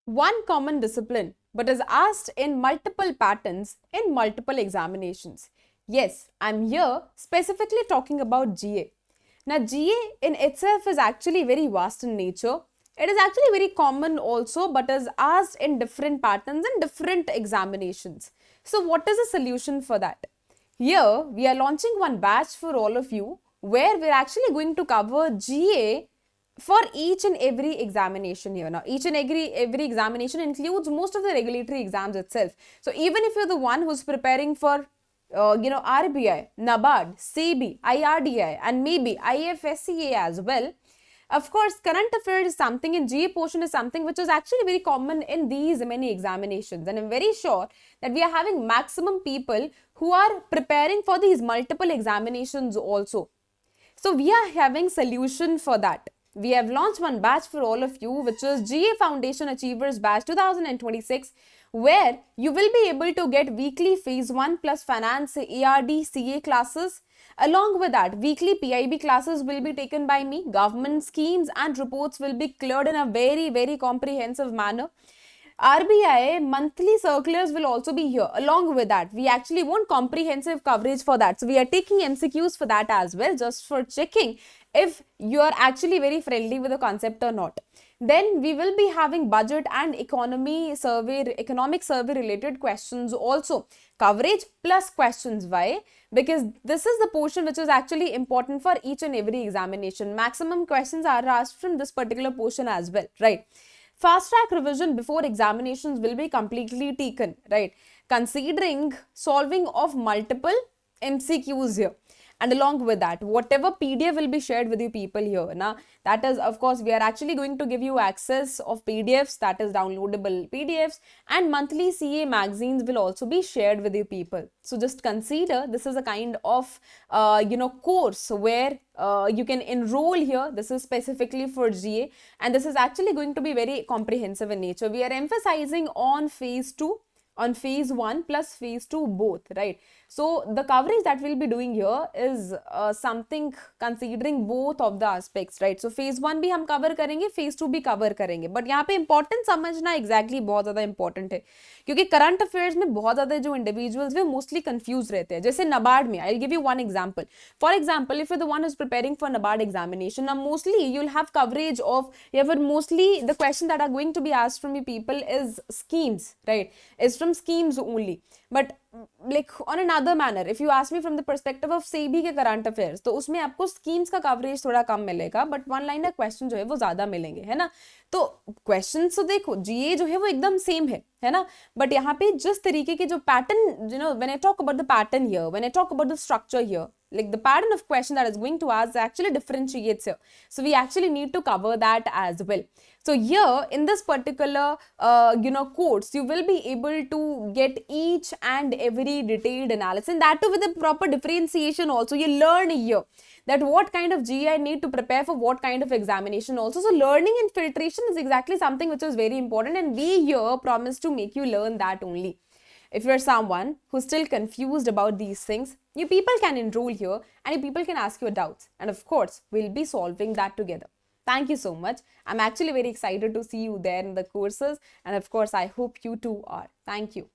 one common discipline but is asked in multiple patterns in multiple examinations. Yes, I'm here specifically talking about GA. Now, GA in itself is actually very vast in nature. It is actually very common also, but is asked in different patterns and different examinations. So, what is the solution for that? Here, we are launching one batch for all of you where we're actually going to cover GA for each and every examination here. Now, each and every examination includes most of the regulatory exams itself. So, even if you're the one who's preparing for RBI, NABARD, SEBI, IRDI, and maybe IFSCA as well. Of course, current affairs is something in GA portion is something which is actually very common in these many examinations. And I'm very sure that we are having maximum people who are preparing for these multiple examinations also. So we are having solution for that. We have launched one batch for all of you, which is GA Foundation Achievers Batch 2026, where you will be able to get weekly Phase 1 plus Finance ARD CA classes. Along with that, weekly PIB classes will be taken by me. Government schemes and reports will be cleared in a very, very comprehensive manner. RBI monthly circulars will also be here. Along with that, we actually want comprehensive coverage for that. So we are taking MCQs for that as well, just for checking if you are actually very friendly with the concept or not. Then we will be having budget and economic survey related questions also. Coverage plus questions. Why? Because this is the portion which is actually important for each and every examination. Maximum questions are asked from this particular portion as well, right? Fast track revision before examinations will be completely taken, right? Considering solving of multiple MCQs here. And along with that, whatever PDF will be shared with you people here. Now, that is, of course, we are actually going to give you access of PDFs, that is downloadable PDFs, and monthly CA magazines will also be shared with you people. So just consider this is a kind of, course where you can enroll here. This is specifically for GA, and this is actually going to be very comprehensive in nature. We are emphasizing on Phase 2, on Phase 1 plus Phase 2 both, right? So the coverage that we'll be doing here is something considering both of the aspects, right? So Phase 1 भी हम cover करेंगे, Phase 2 भी cover करेंगे. But यहाँ पे important समझना exactly बहुत ज़्यादा important है, क्योंकि current affairs में बहुत ज़्यादा जो individuals वे mostly confused रहते हैं. जैसे NABARD में, I'll give you one example. For example, if you're the one who's preparing for NABARD examination, now mostly you'll have coverage of, mostly the question that are going to be asked from you people is schemes, right? Is from schemes only. But like on another manner, if you ask me from the perspective of SEBI के current affairs, तो उसमें आपको schemes का coverage थोड़ा कम मिलेगा, but one liner question जो है वो ज़्यादा मिलेंगे, है ना? तो questions तो देखो, GA जो है वो एकदम same है ना? But यहाँ पे जिस तरीके के जो pattern, when I talk about the pattern here, when I talk about the structure here, like the pattern of question that is going to ask actually differentiates here. So we actually need to cover that as well. So here in this particular, course, you will be able to get each and every detailed analysis, and that too with a proper differentiation also. You learn here that what kind of GE I need to prepare for what kind of examination also. So learning and filtration is exactly something which is very important, and we here promise to make you learn that only. If you're someone who's still confused about these things, you people can enroll here and you people can ask your doubts. And of course, we'll be solving that together. Thank you so much. I'm actually very excited to see you there in the courses. And of course, I hope you too are. Thank you.